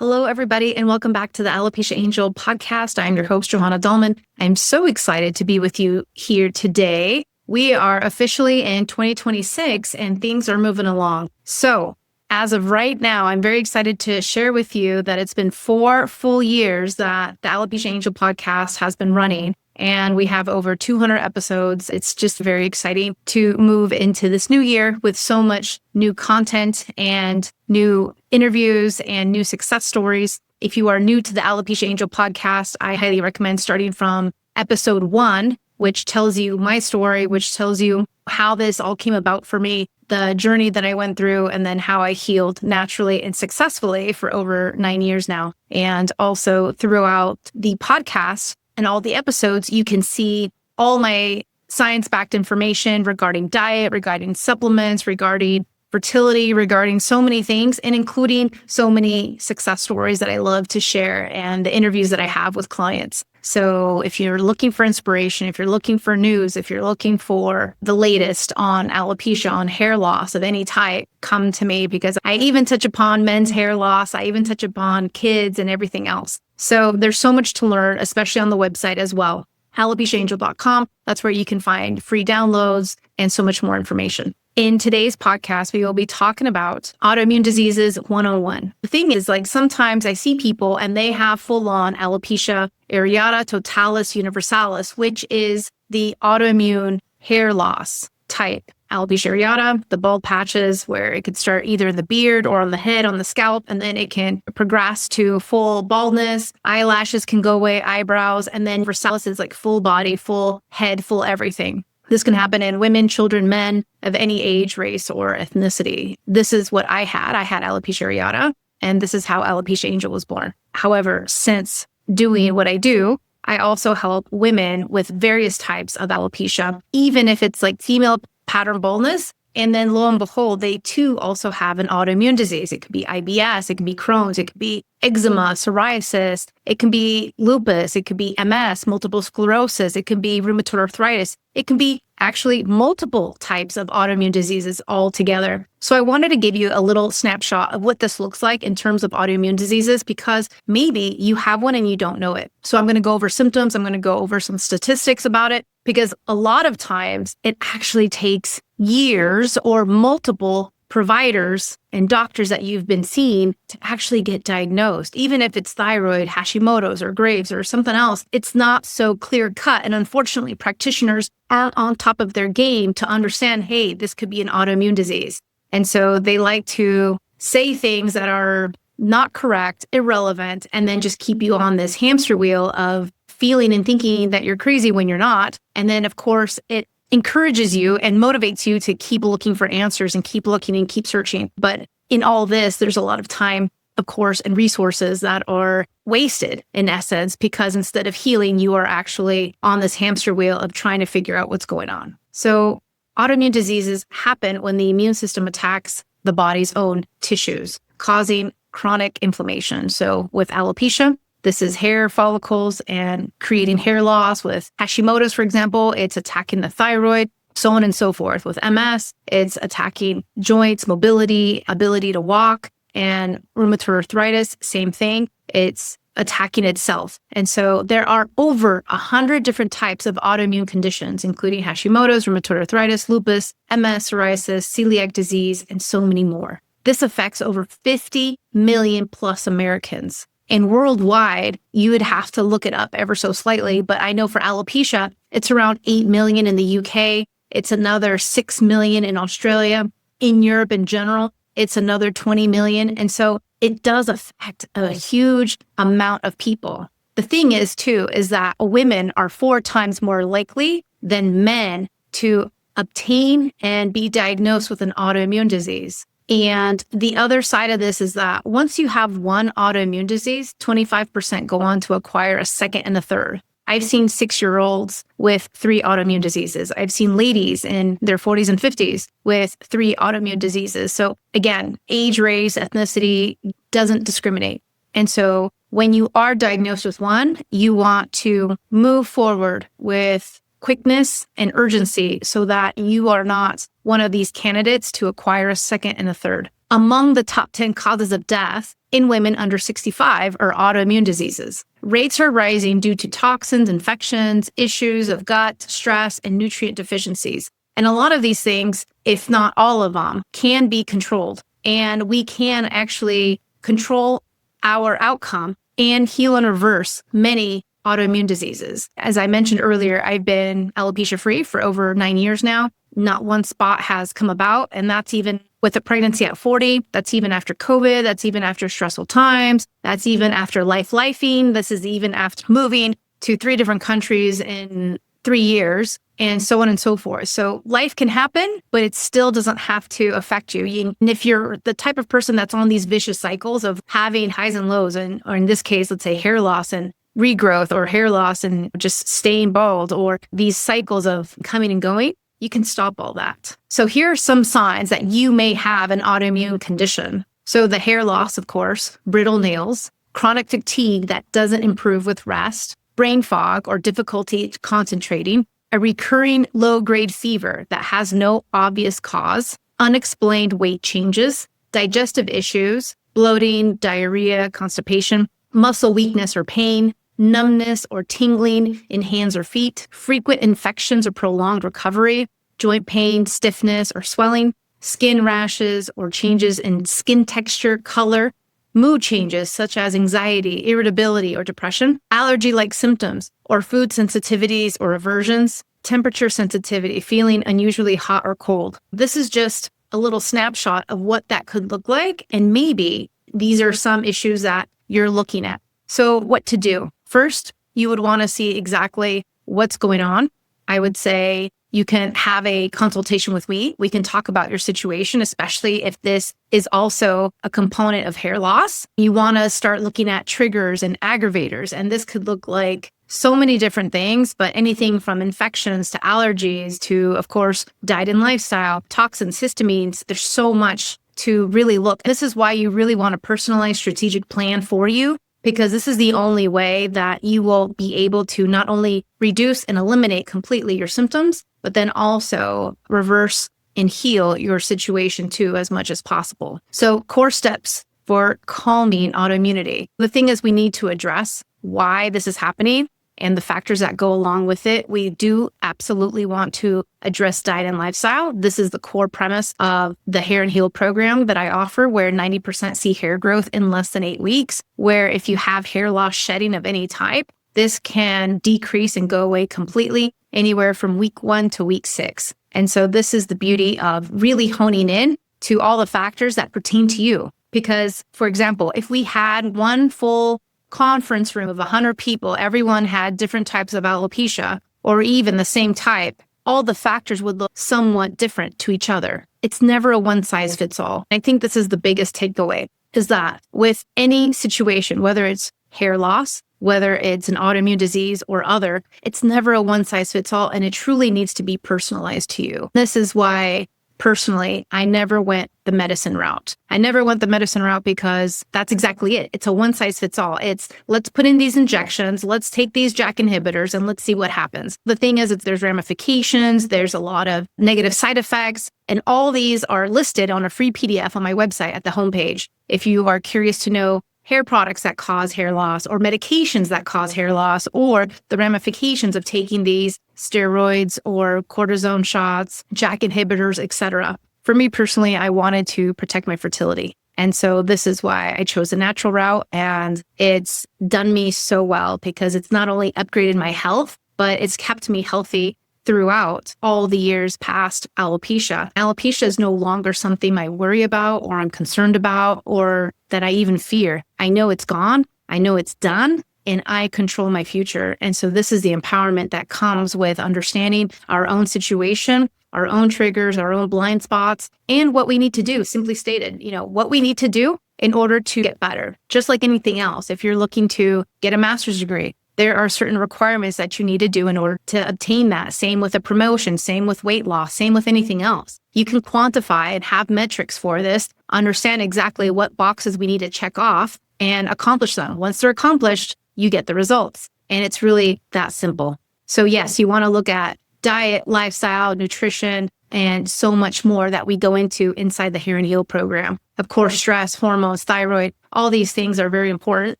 Hello, everybody, and welcome back to the Alopecia Angel podcast. I'm your host, Johanna Dahlman. I'm so excited to be with you here today. We are officially in 2026 and things are moving along. So as of right now, I'm very excited to share with you that it's been 4 full years that the Alopecia Angel podcast has been running. And we have over 200 episodes. It's just very exciting to move into this new year with so much new content and new interviews and new success stories. If you are new to the Alopecia Angel podcast, I highly recommend starting from episode 1, which tells you my story, which tells you how this all came about for me, the journey that I went through, and then how I healed naturally and successfully for over 9 years now. And also throughout the podcast, and all the episodes, you can see all my science-backed information regarding diet, regarding supplements, regarding fertility, regarding so many things, and including so many success stories that I love to share and the interviews that I have with clients. So if you're looking for inspiration, if you're looking for news, if you're looking for the latest on alopecia, on hair loss of any type, come to me because I even touch upon men's hair loss. I even touch upon kids and everything else. So there's so much to learn, especially on the website as well. AlopeciaAngel.com. That's where you can find free downloads and so much more information. In today's podcast, we will be talking about autoimmune diseases 101. The thing is, sometimes I see people and they have full-on alopecia areata totalis universalis, which is the autoimmune hair loss type. Alopecia areata, the bald patches where it could start either in the beard or on the head, on the scalp, and then it can progress to full baldness. Eyelashes can go away, eyebrows, and then universalis is like full body, full head, full everything. This can happen in women, children, men of any age, race, or ethnicity. This is what I had. I had alopecia areata, and this is how Alopecia Angel was born. However, since doing what I do, I also help women with various types of alopecia, even if it's like female pattern baldness. And then lo and behold, they too also have an autoimmune disease. It could be IBS, it can be Crohn's, it could be eczema, psoriasis, it can be lupus, it could be MS, multiple sclerosis, it can be rheumatoid arthritis. It can be actually multiple types of autoimmune diseases all together. So I wanted to give you a little snapshot of what this looks like in terms of autoimmune diseases, because maybe you have one and you don't know it. So I'm going to go over symptoms. I'm going to go over some statistics about it, because a lot of times it actually takes years or multiple providers and doctors that you've been seeing to actually get diagnosed. Even if it's thyroid, Hashimoto's, or Graves, or something else, it's not so clear cut. And unfortunately, practitioners aren't on top of their game to understand, hey, this could be an autoimmune disease. And so they like to say things that are not correct, irrelevant, and then just keep you on this hamster wheel of feeling and thinking that you're crazy when you're not. And then, of course, it encourages you and motivates you to keep looking for answers and keep looking and keep searching. But in all this, there's a lot of time, of course, and resources that are wasted in essence, because instead of healing, you are actually on this hamster wheel of trying to figure out what's going on. So autoimmune diseases happen when the immune system attacks the body's own tissues, causing chronic inflammation. So with alopecia, this is hair follicles and creating hair loss. With Hashimoto's, for example, it's attacking the thyroid, so on and so forth. With MS, it's attacking joints, mobility, ability to walk, and rheumatoid arthritis, same thing. It's attacking itself. And so there are over 100 different types of autoimmune conditions, including Hashimoto's, rheumatoid arthritis, lupus, MS, psoriasis, celiac disease, and so many more. This affects over 50 million plus Americans. And worldwide, you would have to look it up ever so slightly. But I know for alopecia, it's around 8 million in the UK. It's another 6 million in Australia. In Europe in general, it's another 20 million. And so it does affect a huge amount of people. The thing is, too, is that women are 4 times more likely than men to obtain and be diagnosed with an autoimmune disease. And the other side of this is that once you have one autoimmune disease, 25% go on to acquire a second and a third. I've seen 6-year-olds with 3 autoimmune diseases. I've seen ladies in their 40s and 50s with 3 autoimmune diseases. So again, age, race, ethnicity doesn't discriminate. And so when you are diagnosed with one, you want to move forward with quickness and urgency so that you are not one of these candidates to acquire a second and a third. Among the top 10 causes of death in women under 65 are autoimmune diseases. Rates are rising due to toxins, infections, issues of gut, stress, and nutrient deficiencies. And a lot of these things, if not all of them, can be controlled. And we can actually control our outcome and heal and reverse many autoimmune diseases. As I mentioned earlier, I've been alopecia free for over 9 years now. Not one spot has come about, and that's even with a pregnancy at 40. That's even after COVID. That's even after stressful times. That's even after lifing. This is even after moving to 3 different countries in 3 years, and so on and so forth. So life can happen, but it still doesn't have to affect you. And if you're the type of person that's on these vicious cycles of having highs and lows, or in this case, let's say hair loss and regrowth, or hair loss and just staying bald, or these cycles of coming and going, you can stop all that. So here are some signs that you may have an autoimmune condition. So the hair loss, of course, brittle nails, chronic fatigue that doesn't improve with rest, brain fog or difficulty concentrating, a recurring low-grade fever that has no obvious cause, unexplained weight changes, digestive issues, bloating, diarrhea, constipation, muscle weakness or pain, numbness or tingling in hands or feet, frequent infections or prolonged recovery, joint pain, stiffness or swelling, skin rashes or changes in skin texture, color, mood changes such as anxiety, irritability, or depression, allergy-like symptoms or food sensitivities or aversions, temperature sensitivity, feeling unusually hot or cold. This is just a little snapshot of what that could look like, and maybe these are some issues that you're looking at. So what to do? First, you would want to see exactly what's going on. I would say you can have a consultation with me. We can talk about your situation, especially if this is also a component of hair loss. You want to start looking at triggers and aggravators, and this could look like so many different things, but anything from infections to allergies to, of course, diet and lifestyle, toxins, histamines. There's so much to really look. This is why you really want a personalized strategic plan for you, because this is the only way that you will be able to not only reduce and eliminate completely your symptoms, but then also reverse and heal your situation too as much as possible. So core steps for calming autoimmunity. The thing is, we need to address why this is happening and the factors that go along with it. We do absolutely want to address diet and lifestyle. This is the core premise of the Hair and Heal program that I offer, where 90% see hair growth in less than 8 weeks, where if you have hair loss shedding of any type, this can decrease and go away completely anywhere from week 1 to week 6. And so this is the beauty of really honing in to all the factors that pertain to you. Because, for example, if we had one full conference room of 100 people, everyone had different types of alopecia, or even the same type, all the factors would look somewhat different to each other. It's never a one size fits all. I think this is the biggest takeaway, is that with any situation, whether it's hair loss, whether it's an autoimmune disease or other, it's never a one size fits all, and it truly needs to be personalized to you. This is why personally, I never went the medicine route. I never went the medicine route because that's exactly it. It's a one size fits all. It's let's put in these injections, let's take these JAK inhibitors, and let's see what happens. The thing is, there's ramifications, there's a lot of negative side effects, and all these are listed on a free PDF on my website at the homepage. If you are curious to know hair products that cause hair loss, or medications that cause hair loss, or the ramifications of taking these steroids or cortisone shots, JAK inhibitors, etc. For me personally, I wanted to protect my fertility. And so this is why I chose the natural route, and it's done me so well because it's not only upgraded my health, but it's kept me healthy throughout all the years past alopecia. Alopecia is no longer something I worry about or I'm concerned about or that I even fear. I know it's gone. I know it's done, and I control my future. And so this is the empowerment that comes with understanding our own situation, our own triggers, our own blind spots, and what we need to do. Simply stated, what we need to do in order to get better. Just like anything else, if you're looking to get a master's degree, there are certain requirements that you need to do in order to obtain that. Same with a promotion, same with weight loss, same with anything else. You can quantify and have metrics for this, understand exactly what boxes we need to check off and accomplish them. Once they're accomplished, you get the results. And it's really that simple. So yes, you want to look at diet, lifestyle, nutrition, and so much more that we go into inside the Hair and Heal program. Of course, stress, hormones, thyroid, All these things are very important,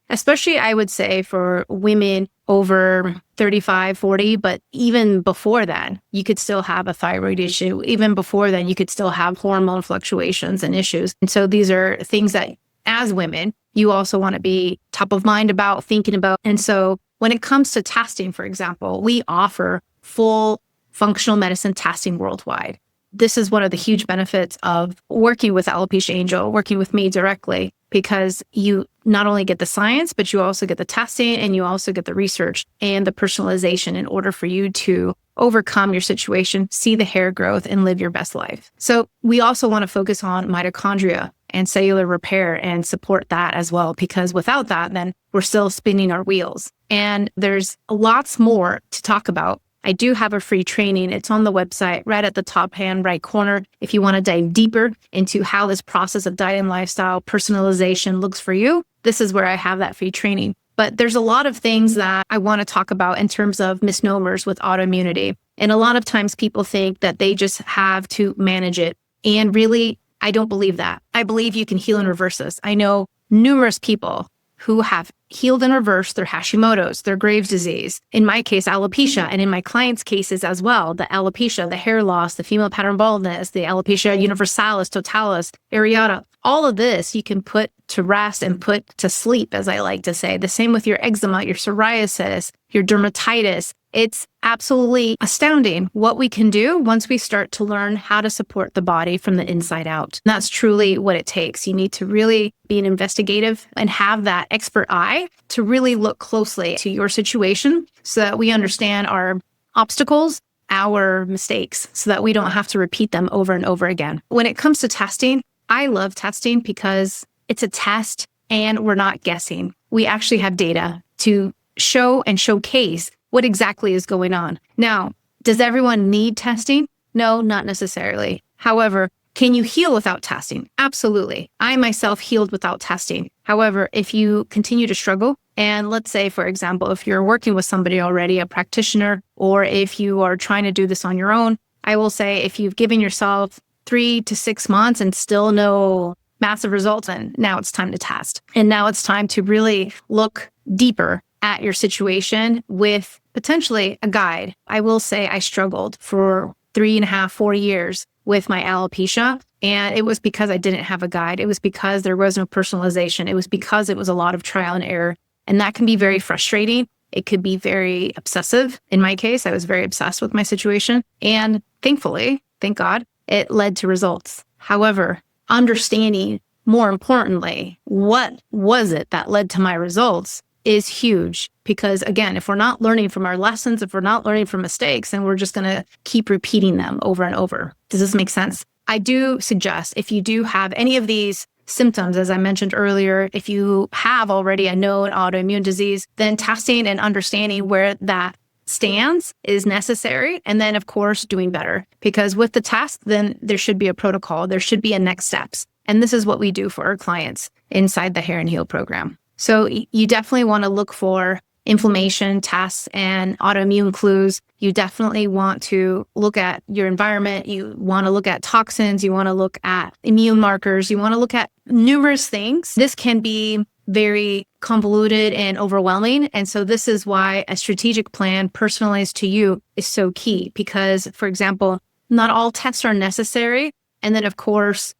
especially I would say for women over 35, 40, but even before then, you could still have a thyroid issue. Even before then, you could still have hormone fluctuations and issues. And so these are things that as women, you also want to be top of mind about, thinking about. And so when it comes to testing, for example, we offer full functional medicine testing worldwide. This is one of the huge benefits of working with Alopecia Angel, working with me directly, because you not only get the science, but you also get the testing and you also get the research and the personalization in order for you to overcome your situation, see the hair growth, and live your best life. So we also want to focus on mitochondria and cellular repair and support that as well, because without that, then we're still spinning our wheels. And there's lots more to talk about. I do have a free training. It's on the website right at the top hand right corner. If you want to dive deeper into how this process of diet and lifestyle personalization looks for you, this is where I have that free training. But there's a lot of things that I want to talk about in terms of misnomers with autoimmunity. And a lot of times people think that they just have to manage it. And really, I don't believe that. I believe you can heal and reverse this. I know numerous people who have healed and reversed their Hashimoto's, their Graves' disease, in my case, alopecia, and in my clients' cases as well, the alopecia, the hair loss, the female pattern baldness, the alopecia universalis, totalis, areata, all of this you can put to rest and put to sleep, as I like to say. The same with your eczema, your psoriasis, your dermatitis. It's absolutely astounding what we can do once we start to learn how to support the body from the inside out. And that's truly what it takes. You need to really be an investigative and have that expert eye to really look closely to your situation so that we understand our obstacles, our mistakes, so that we don't have to repeat them over and over again. When it comes to testing, I love testing because it's a test and we're not guessing. We actually have data to show and showcase what exactly is going on. Now, does everyone need testing? No, not necessarily. However, can you heal without testing? Absolutely. I myself healed without testing. However, if you continue to struggle, and let's say, for example, if you're working with somebody already, a practitioner, or if you are trying to do this on your own, I will say if you've given yourself 3 to 6 months and still no massive results, then now it's time to test. And now it's time to really look deeper at your situation with potentially a guide. I will say I struggled for 3.5, 4 years with my alopecia. And it was because I didn't have a guide. It was because there was no personalization. It was because it was a lot of trial and error. And that can be very frustrating. It could be very obsessive. In my case, I was very obsessed with my situation. And thankfully, thank God, it led to results. However, understanding more importantly, what was it that led to my results is huge. Because again, if we're not learning from our lessons, if we're not learning from mistakes, then we're just going to keep repeating them over and over. Does this make sense? I do suggest if you do have any of these symptoms, as I mentioned earlier, if you have already a known autoimmune disease, then testing and understanding where that stands is necessary. And then, of course, doing better. Because with the test, then there should be a protocol. There should be a next steps. And this is what we do for our clients inside the Hair and Heal program. So you definitely want to look for inflammation tests and autoimmune clues. You definitely want to look at your environment. You want to look at toxins. You want to look at immune markers. You want to look at numerous things. This can be very convoluted and overwhelming. And so this is why a strategic plan personalized to you is so key. Because, for example, not all tests are necessary. And then, of course,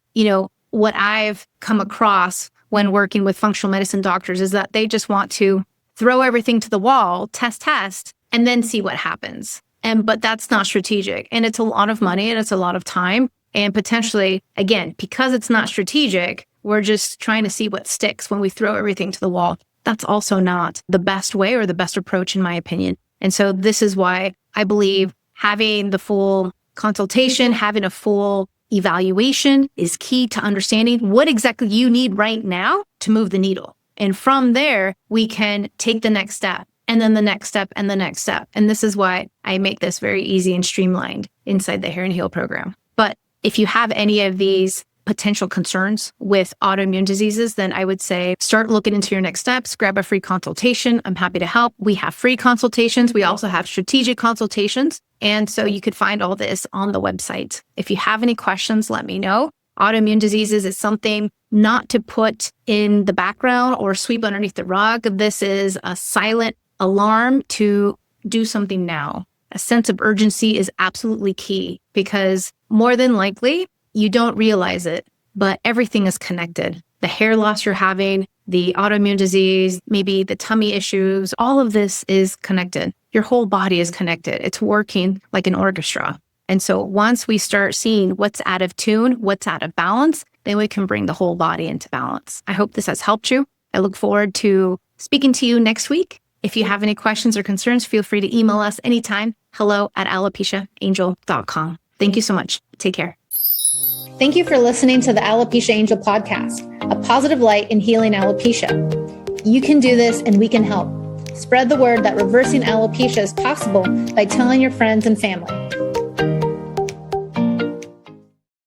what I've come across when working with functional medicine doctors is that they just want to throw everything to the wall, test, and then see what happens. But that's not strategic. And it's a lot of money and it's a lot of time. And potentially, again, because it's not strategic, we're just trying to see what sticks when we throw everything to the wall. That's also not the best way or the best approach, in my opinion. And so this is why I believe having the full consultation, having a full evaluation is key to understanding what exactly you need right now to move the needle. And from there, we can take the next step and then the next step and the next step. And this is why I make this very easy and streamlined inside the Hair and Heal program. But if you have any of these potential concerns with autoimmune diseases, then I would say start looking into your next steps, grab a free consultation. I'm happy to help. We have free consultations. We also have strategic consultations. And so you could find all this on the website. If you have any questions, let me know. Autoimmune diseases is something not to put in the background or sweep underneath the rug. This is a silent alarm to do something now. A sense of urgency is absolutely key because more than likely, you don't realize it, but everything is connected. The hair loss you're having, the autoimmune disease, maybe the tummy issues, all of this is connected. Your whole body is connected. It's working like an orchestra. And so once we start seeing what's out of tune, what's out of balance, then we can bring the whole body into balance. I hope this has helped you. I look forward to speaking to you next week. If you have any questions or concerns, feel free to email us anytime. hello@alopeciaangel.com. Thank you so much. Take care. Thank you for listening to the Alopecia Angel podcast, a positive light in healing alopecia. You can do this and we can help. Spread the word that reversing alopecia is possible by telling your friends and family.